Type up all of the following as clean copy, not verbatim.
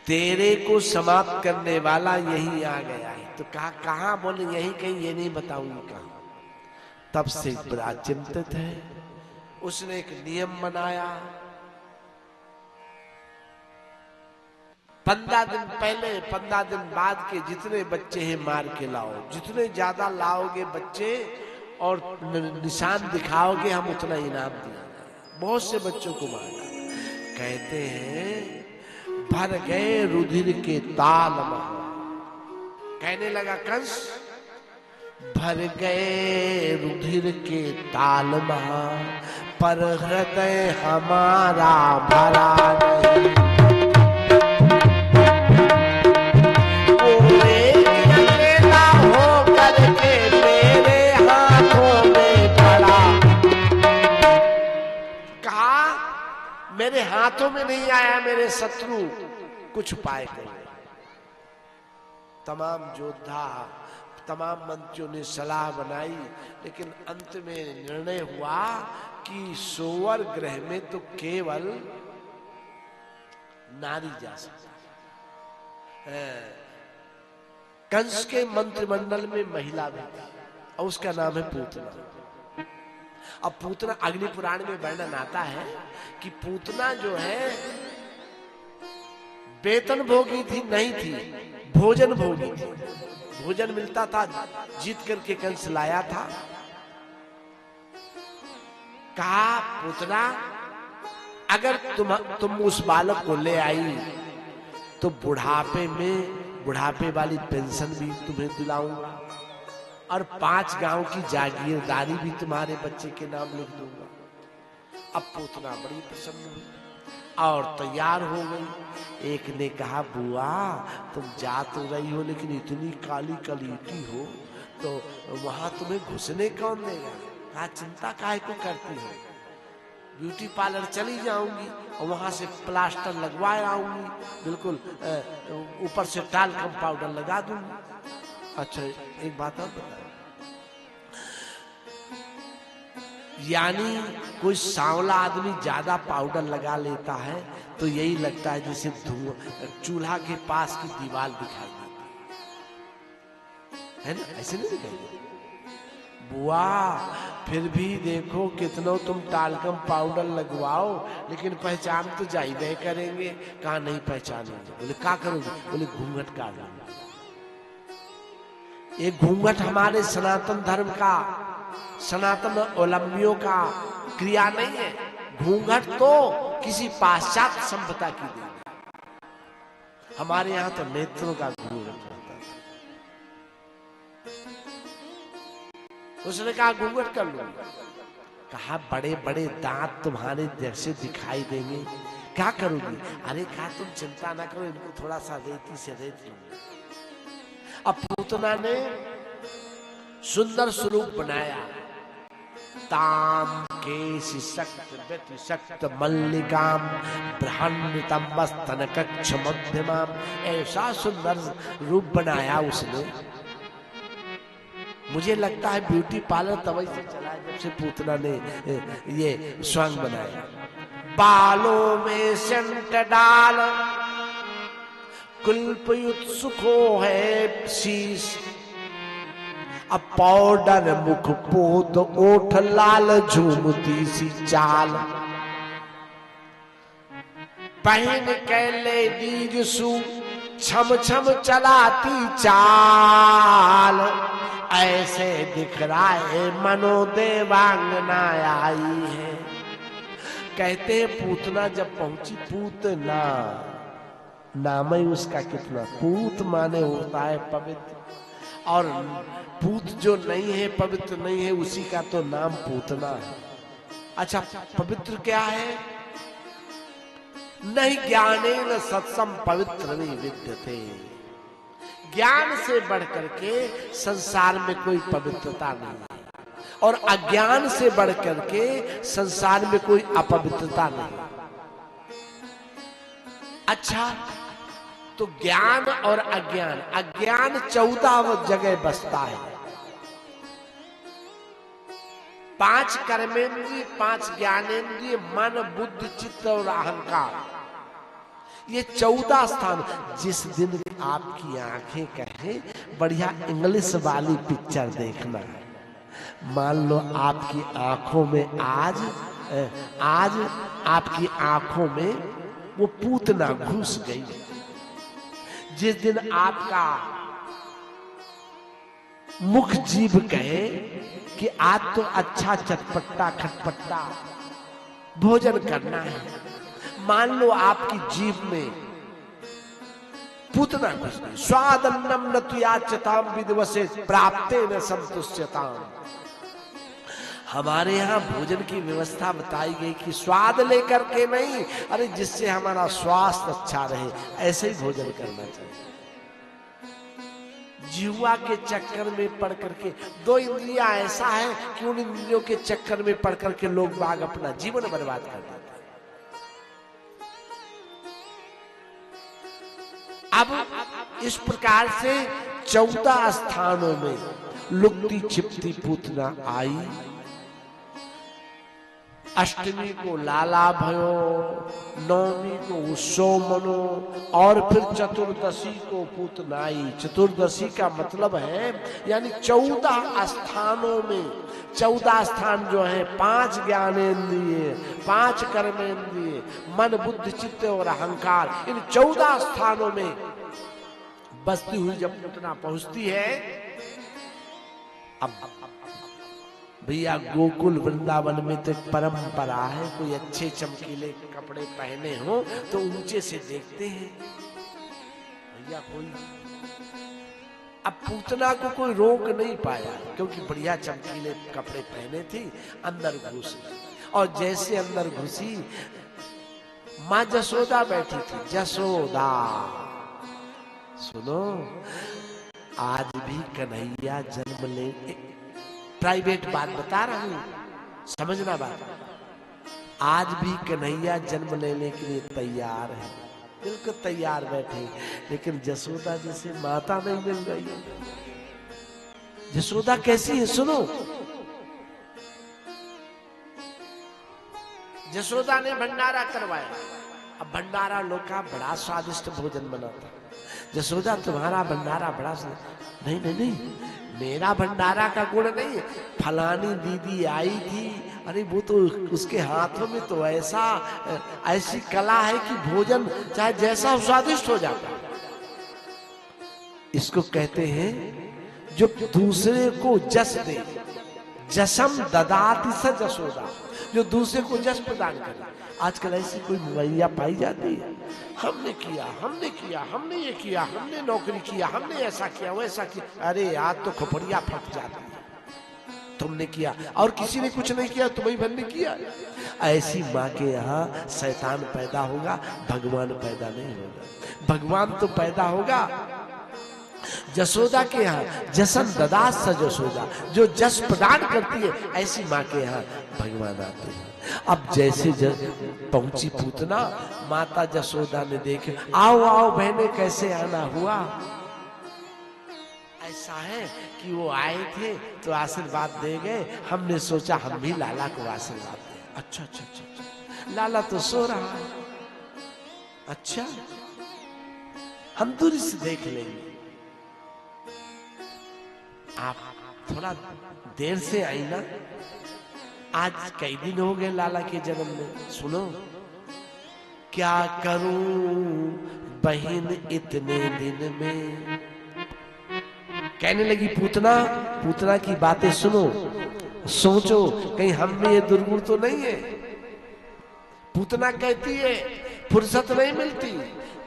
तेरे को समाप्त करने वाला यही आ गया है। तो कहा कहां? बोले यही कहीं, ये नहीं बताऊंगी कहां। तब से बड़ा चिंतित है। उसने एक नियम बनाया, 15 दिन पहले 15 दिन बाद के जितने बच्चे हैं मार के लाओ। जितने ज्यादा लाओगे बच्चे और निशान दिखाओगे हम उतना इनाम दिया। बहुत से बच्चों को मारा। कहते हैं भर गए रुधिर के ताल महा। कहने लगा कंस, भर गए रुधिर के ताल महा, पर हृदय हमारा भरा नहीं। वो एक अकेला हो करके मेरे हाथों में पड़ा। कहा मेरे हाथों में नहीं आया, मेरे शत्रु कुछ उपाय करें। तमाम योद्धा, तमाम मंत्रियों ने सलाह बनाई, लेकिन अंत में निर्णय हुआ कि सोवर ग्रह में तो केवल नारी जा सकती है। कंस के मंत्रिमंडल में महिला भी थी और उसका नाम है पूतना। अब पूतना अग्नि पुराण में वर्णन आता है कि पूतना जो है वेतन भोगी थी नहीं थी, भोजन भोगी थी। भोजन मिलता था, जीत करके कंस लाया था। कहा पूतना अगर तुम उस बालक को ले आई तो बुढ़ापे वाली पेंशन भी तुम्हें दिलाऊंगा और 5 गांव की जागीरदारी भी तुम्हारे बच्चे के नाम लिख दूंगा। अब पूतना बड़ी प्रसन्न हुई और तैयार हो गई। एक ने कहा बुआ तुम जा तो रही हो लेकिन इतनी काली कलीटी हो तो वहां तुम्हें घुसने कौन देगा? कहा चिंता काहे को करती हो, ब्यूटी पार्लर चली जाऊंगी और वहां से प्लास्टर लगवा आऊंगी, बिल्कुल ऊपर से टाल्कम पाउडर लगा दूंगी। अच्छा एक बात और बता, यानी कोई सांवला आदमी ज्यादा पाउडर लगा लेता है तो यही लगता है जैसे चूल्हा के पास की दीवार दिखाई देती है ना, ऐसे नहीं दिखाई देती। बुआ फिर भी देखो कितना तुम टाल्कम पाउडर लगवाओ लेकिन पहचान तो जाइए करेंगे। कहा नहीं पहचानेंगे। बोले क्या करोगे? बोले घूंघट काट लूंगा। ये घूंघट हमारे सनातन धर्म का, सनातन अवलंबियों का क्रिया नहीं है। घूंघट तो किसी पाश्चात्य सभ्यता की देन। हमारे यहाँ तो नेत्रों का घूंघट रहता है। उसने कहा घूंघट कर लूंगा। कहा बड़े बड़े दांत तुम्हारे जैसे दिखाई देंगे, क्या करोगी? अरे कहा तुम चिंता ना करो, इनको थोड़ा सा रेती से रेत लूंगा। अब पूतना ने सुंदर स्वरूप बनाया, ताम केशि शक्त व्यति शक्त मल्लिकाम बृहन्नतम स्तन कक्ष मध्यमाम। ऐसा सुंदर रूप बनाया उसने, मुझे लगता है ब्यूटी पार्लर तभी से चला जब से पूतना ने ये स्वांग बनाया। बालों में सेंट डाल कुल्प उत्सुको है शीश, अब पाउडर मुख पोत ओठ लाल झूमती सी चाल, पहन के लेडीज सू छम छम चलाती चाल, ऐसे दिख रहा है मनो देवांगना आई है। कहते पूतना जब पहुंची, पूतना नाम ही उसका कितना, पूत माने होता है पवित्र, और पूत जो नहीं है, पवित्र नहीं है, उसी का तो नाम पूतना है। अच्छा पवित्र क्या है? नहीं ज्ञानेन सत्सम पवित्र नहीं विद्यते। ज्ञान से बढ़कर के संसार में कोई पवित्रता नहीं है और अज्ञान से बढ़कर के संसार में कोई अपवित्रता नहीं। अच्छा तो ज्ञान और अज्ञान, अज्ञान 14 जगह बसता है। 5 कर्मेंद्रिय, 5 ज्ञानेंद्रिय, मन बुद्धि चित्त और अहंकार, ये 14 स्थान। जिस दिन आपकी आंखें कहें बढ़िया इंग्लिश वाली पिक्चर देखना है, मान लो आपकी आंखों में आज आपकी आंखों में वो पूतना घुस गई, जिस दिन आपका मुख जीभ कहे कि आज तो अच्छा चटपटा खटपटा भोजन करना है, मान लो आपकी जीभ में पूतना घुस गई। स्वादन्नम न तुयाच्यताम विदवसे प्राप्ते न संतुष्यताम। हमारे यहाँ भोजन की व्यवस्था बताई गई कि स्वाद लेकर के नहीं, अरे जिससे हमारा स्वास्थ्य अच्छा रहे ऐसे ही भोजन करना चाहिए। जिह्वा के चक्कर में पड़ करके, 2 इंद्रियां ऐसा है कि उन इंद्रियों के चक्कर में पड़ करके लोग बाग अपना जीवन बर्बाद कर देते हैं। अब इस प्रकार से 14 स्थानों में लुकती छिपती पूतना आई। अष्टमी को लाला भयो, नवमी को उत्सव मनो, और फिर चतुर्दशी को पूतनाई। चतुर्दशी का मतलब है यानी 14 स्थानों में, 14 स्थान जो है 5 ज्ञानेंद्रिय, 5 कर्मेंद्रिय, मन बुद्धि चित्त और अहंकार, इन 14 स्थानों में बसती हुई जब पूतना पहुंचती है। अब भैया गोकुल वृंदावन में तो परंपरा है, कोई अच्छे चमकीले कपड़े पहने हो तो ऊंचे से देखते हैं भैया कोई। अब पूतना को कोई रोक नहीं पाया क्योंकि बढ़िया चमकीले कपड़े पहने थी, अंदर घुसी। और जैसे अंदर घुसी, माँ जसोदा बैठी थी। जसोदा सुनो, आज भी कन्हैया जन्म ले, प्राइवेट बात बता रहा हूं, समझना बात। आज भी कन्हैया जन्म लेने के लिए तैयार है, बिल्कुल तैयार बैठे, लेकिन जसोदा जैसे माता नहीं मिल रही है। जसोदा कैसी है सुनो। जसोदा ने भंडारा करवाया। अब भंडारा लोग का बड़ा स्वादिष्ट भोजन बना था। जसोदा तुम्हारा भंडारा बड़ा नहीं नहीं नहीं, मेरा भंडारा का गुण नहीं है, फलानी दीदी आई थी, अरे वो तो उसके हाथों में तो ऐसी कला है कि भोजन चाहे जैसा स्वादिष्ट हो जाता। इसको कहते हैं जो दूसरे को जस दे, जसम ददाति स जसोदा, जो दूसरे को जस प्रदान करे। आजकल ऐसी कोई मैया पाई जाती है, हमने किया, हमने किया, हमने ये किया, हमने नौकरी किया, हमने ऐसा किया, वैसा किया। अरे आज तो खोपड़िया फट जाती है, तुमने किया और किसी ने कुछ नहीं किया, तुम्हें भर ने किया। ऐसी माँ के यहाँ शैतान पैदा होगा, भगवान पैदा नहीं होगा। भगवान तो पैदा होगा जसोदा के यहाँ, जसन ददा स जसोदा, जो जस प्रदान करती है, ऐसी माँ के यहाँ भगवान आते हैं। अब जैसे पहुंची पूतना, माता जसोदा ने देखे, आओ आओ बहने कैसे आना हुआ। ऐसा है कि वो आए थे तो आशीर्वाद दे गए, हमने सोचा हम भी लाला को आशीर्वाद दें। अच्छा अच्छा अच्छा अच्छा, लाला तो सो रहा है, अच्छा हम दूरी से देख लेंगे। आप थोड़ा देर से आई ना, आज कई दिन हो गए लाला के जन्म में। सुनो, क्या करूं बहन इतने दिन में, कहने लगी पूतना। पूतना की बातें सुनो, सोचो कहीं हम में ये दुर्गुण तो नहीं है। पूतना कहती है फुर्सत नहीं मिलती,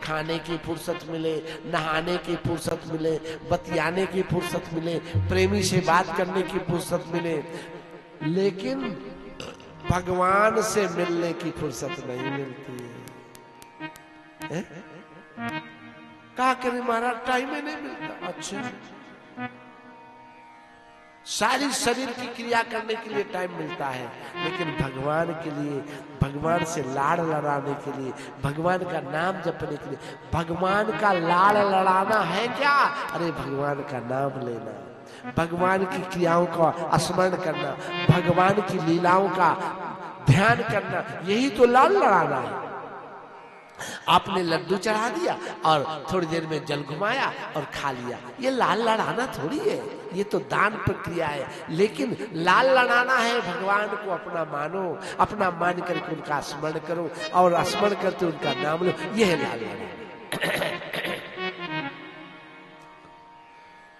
खाने की फुर्सत मिले, नहाने की फुर्सत मिले, बतियाने की फुर्सत मिले, प्रेमी से बात करने की फुर्सत मिले, लेकिन भगवान से मिलने की फुर्सत नहीं मिलती है। क्या करें महाराज, टाइम ही नहीं मिलता। अच्छा, सारी शरीर की क्रिया करने के लिए टाइम मिलता है, लेकिन भगवान के लिए, भगवान से लाड़ लड़ाने के लिए, भगवान का नाम जपने के लिए। भगवान का लाड़ लड़ाना है क्या? अरे भगवान का नाम लेना, भगवान की क्रियाओं का स्मरण करना, भगवान की लीलाओं का ध्यान करना, यही तो लाड़ लड़ाना है। आपने लड्डू चढ़ा दिया और थोड़ी देर में जल घुमाया और खा लिया। ये लाल लड़ाना थोड़ी है, ये तो दान प्रक्रिया है। लेकिन लाल लड़ाना है भगवान को अपना मानो, अपना मान करके उनका स्मरण करो और स्मरण करते उनका नाम लो, यह है लाल लड़ाना।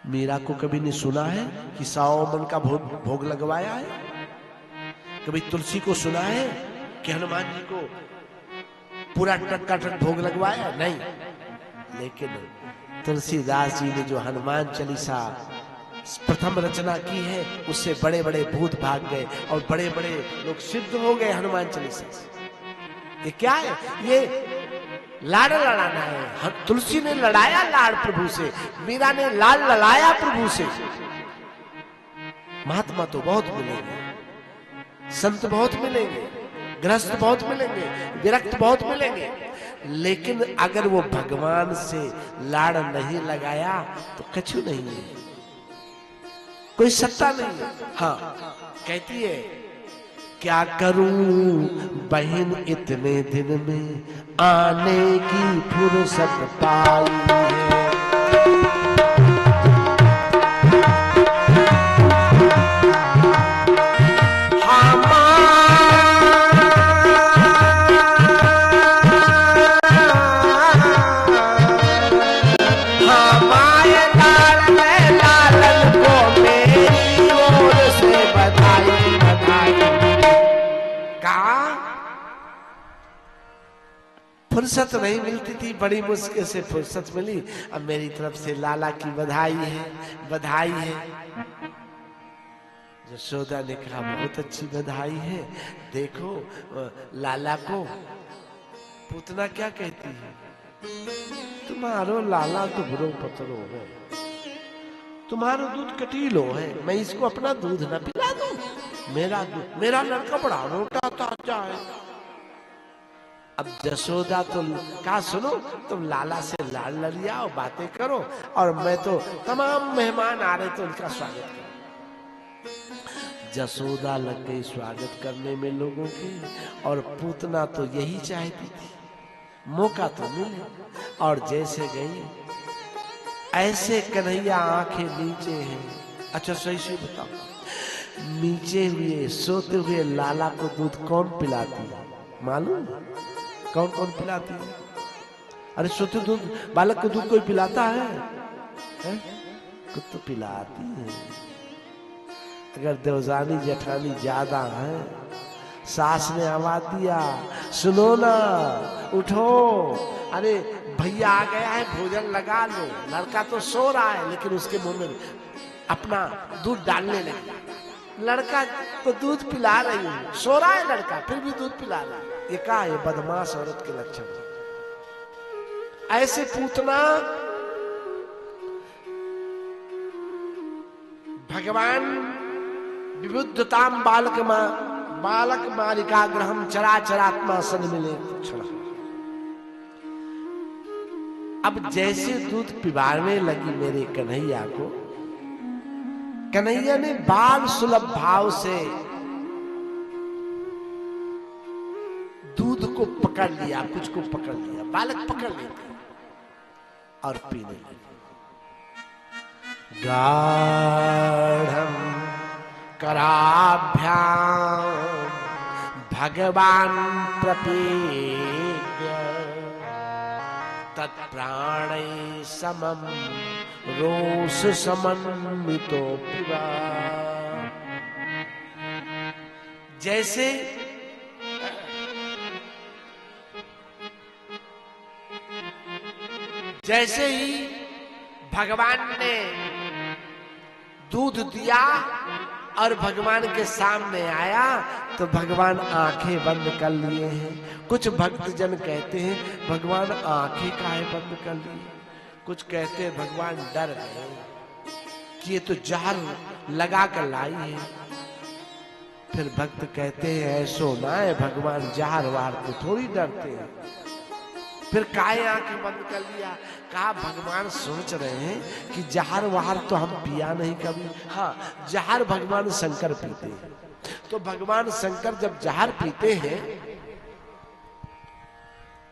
मीरा को कभी नहीं सुना है कि 100 मन का भोग लगवाया है? कभी तुलसी को सुना है कि हनुमान जी को पूरा टक्का टक भोग लगवाया? नहीं। लेकिन तुलसीदास जी ने जो हनुमान चालीसा प्रथम रचना की है, उससे बड़े बड़े भूत भाग गए और बड़े बड़े लोग सिद्ध हो गए हनुमान चालीसा से। ये क्या है? ये लाड़ लड़ाना है। तुलसी ने लड़ाया लाड़ प्रभु से, मीरा ने लाल लड़ाया प्रभु से। महात्मा तो बहुत मिलेंगे, संत बहुत मिलेंगे, गृहस्थ बहुत मिलेंगे, विरक्त बहुत मिलेंगे, लेकिन अगर वो भगवान से लाड़ नहीं लगाया तो कछु नहीं है, कोई सत्ता नहीं है। हाँ, कहती है क्या करूं बहन इतने दिन में आने की फुर्सत पाई है। फुर्सत नहीं मिलती थी, बड़ी मुश्किल से फुर्सत मिली। अब मेरी तरफ से लाला की बधाई है, बधाई है। यशोदा ने कहा बहुत अच्छी बधाई है। देखो लाला को पूतना क्या कहती है, तुम्हारो लाला तो बुरो पतरो है, तुम्हारो दूध कटीलो है, मैं इसको अपना दूध न पिला दूं? मेरा लड़का बड़ा रोटा ताजा है। अब यशोदा तो कहा सुनो, तुम लाला से लाड़ लड़िया और बातें करो, और मैं तो तमाम मेहमान आ रहे तो उनका स्वागत करो। यशोदा लग गई स्वागत करने में लोगों के, और पूतना तो यही चाहती थी मौका तो मिले, और जैसे गई ऐसे कन्हैया आंखें नीचे हैं। अच्छा सही से बताओ, नीचे हुए सोते हुए लाला को दूध कौन पिलाती है मालूम? कौन कौन पिलाती है? अरे सोते दूध बालक को दूध कोई पिलाता है? खुद तो पिलाती है। अगर देवजानी जेठानी ज्यादा है, सास ने आवाज दिया सुनो ना, उठो, अरे भैया आ गया है, भोजन लगा लो। लड़का तो सो रहा है लेकिन उसके मुंह में अपना दूध डालने लगा। लड़का तो दूध पिला रही हूँ, सो रहा है लड़का फिर भी दूध पिला रहा है। ये क्या है? बदमाश औरत के लक्षण। ऐसे पूतना भगवान विबुद्धताम बालक मालिका ग्रहम चराचरात्मा सन मिले क्षण। अब जैसे दूध पिवाने लगी मेरे कन्हैया को, कन्हैया ने बाल सुलभ भाव से दूध को पकड़ लिया, कुछ को पकड़ लिया, बालक पकड़ लेते और पीने लगे। गाढ़ं कराभ्यां भगवान प्रपेद्य तत्प्राणै समम रोष समन्वितो पिबा। जैसे ही भगवान ने दूध दिया और भगवान के सामने आया तो भगवान आंखें बंद कर लिए हैं। कुछ भक्तजन कहते हैं भगवान आंखें काहे बंद कर लिए, कुछ कहते हैं भगवान डर गए कि ये तो जहर लगा कर लाई है। फिर भक्त कहते हैं ऐसो ना है, भगवान जहर वार तो थोड़ी डरते हैं। फिर काहे आंखें बंद कर लिया? कहा भगवान सोच रहे हैं कि जहर वहार तो हम पिया नहीं कभी। हाँ, जहर भगवान शंकर पीते हैं, तो भगवान शंकर जब जहर पीते हैं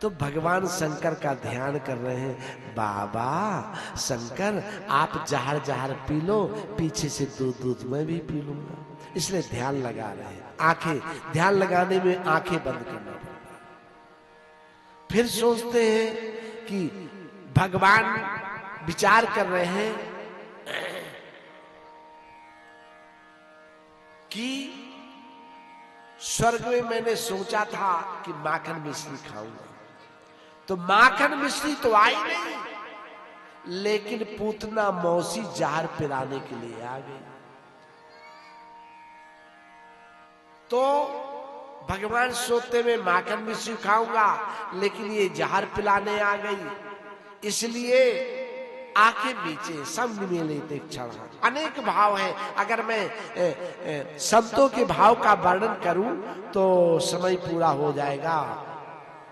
तो भगवान शंकर का ध्यान कर रहे हैं। बाबा शंकर आप जहर जहर पी लो, पीछे से दूध दूध मैं भी पी लूंगा, इसलिए ध्यान लगा रहे हैं। आंखें, ध्यान लगाने में आंखें बंद करना पड़ता है। फिर सोचते हैं कि भगवान विचार कर रहे हैं कि स्वर्ग में मैंने सोचा था कि माखन मिश्री खाऊंगा, तो माखन मिश्री तो आई नहीं, लेकिन पूतना मौसी जहर पिलाने के लिए आ गई। तो भगवान सोते में माखन मिश्री खाऊंगा, लेकिन ये जहर पिलाने आ गई, इसलिए आंखें बीचे सब निमेलित एक क्षण। अनेक भाव है, अगर मैं शब्दों के भाव का वर्णन करूं तो समय पूरा हो जाएगा,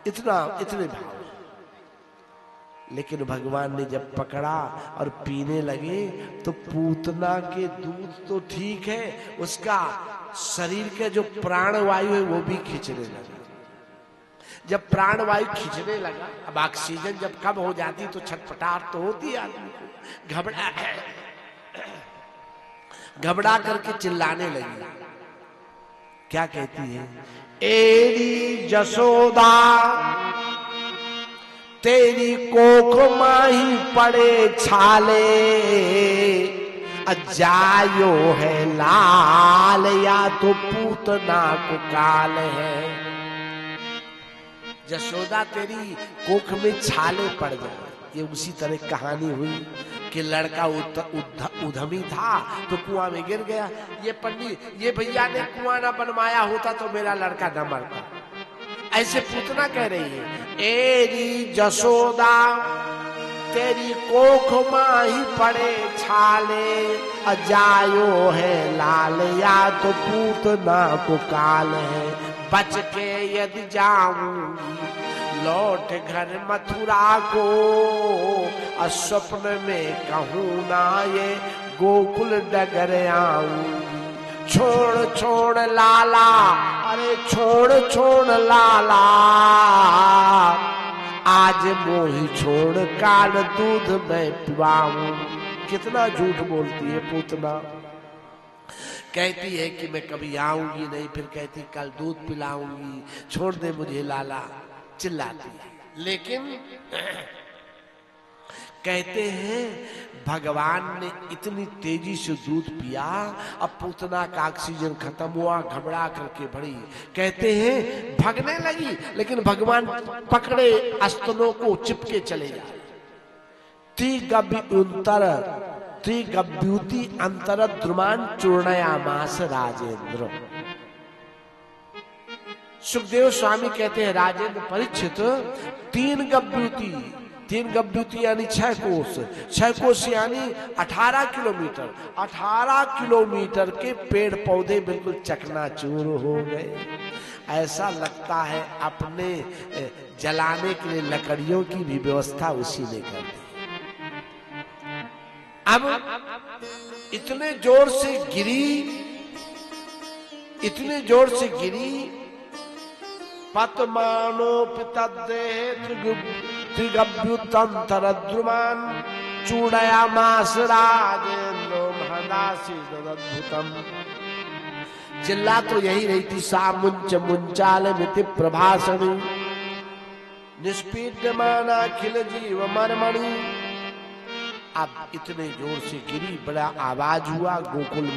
इतने भाव है। लेकिन भगवान ने जब पकड़ा और पीने लगे तो पूतना के दूध तो ठीक है, उसका शरीर के जो प्राणवायु है वो भी खींचने लगा। जब प्राणवायु खींचने लगा, अब ऑक्सीजन जब कम हो जाती तो छटपटाहट तो होती है आदमी को, घबरा करके चिल्लाने लगी। क्या कहती है? एरी जसोदा तेरी कोख माही पड़े छाले, अजायो है लाल या तो पूतना को काल है। जसोदा तेरी कोख में छाले पड़ जाए। ये उसी तरह कहानी हुई कि लड़का उधमी था तो कुआं में गिर गया। ये पंडित, ये भैया ने कुआं ना बनवाया होता तो मेरा लड़का न मरता। ऐसे पूतना कह रही है, एरी जसोदा तेरी कोख माही पड़े छाले, अजायो है लाल या तो पूतना को काल है। बच के यदि जाऊं लौट घर मथुरा को, स्वप्न में कहूं ना ये गोकुल डगर आऊं। छोड़ छोड़ लाला, अरे छोड़ छोड़ लाला, आज मोही छोड़ काल दूध मैं पिवाऊं। कितना झूठ बोलती है पूतना। कहती है कि मैं कभी आऊंगी नहीं, फिर कहती कल दूध पिलाऊंगी, छोड़ दे मुझे लाला, चिल्लाती है। लेकिन कहते हैं भगवान ने इतनी तेजी से दूध पिया, अब पूतना का ऑक्सीजन खत्म हुआ, घबरा करके बढ़ी। कहते हैं भागने लगी, लेकिन भगवान पकड़े स्तनों को चिपके चले जाए। त्रिगभ्युति अंतर द्रुमान चूर्णयामास राजेंद्र। सुखदेव स्वामी कहते हैं राजेंद्र परीक्षित, तीन गभ्युति यानी 6 कोस, 6 कोस यानी 18 किलोमीटर, 18 किलोमीटर के पेड़ पौधे बिल्कुल चकनाचूर हो गए। ऐसा लगता है अपने जलाने के लिए लकड़ियों की भी व्यवस्था उसी ने कर दी। अब इतने जोर से गिरी, पतमानो पितद्देह त्रिगभ्युतंतर द्रुमान चूड़यामास राजेंद्रो महदासीदद्भुतम। चिल्ला तो यही रही थी, सा मुंच मुंचाल मिति प्रभासणी, निष्पीड्यमाना खिल जीव मरमणि। अब इतने जोर से गिरी, बड़ा आवाज हुआ गोकुल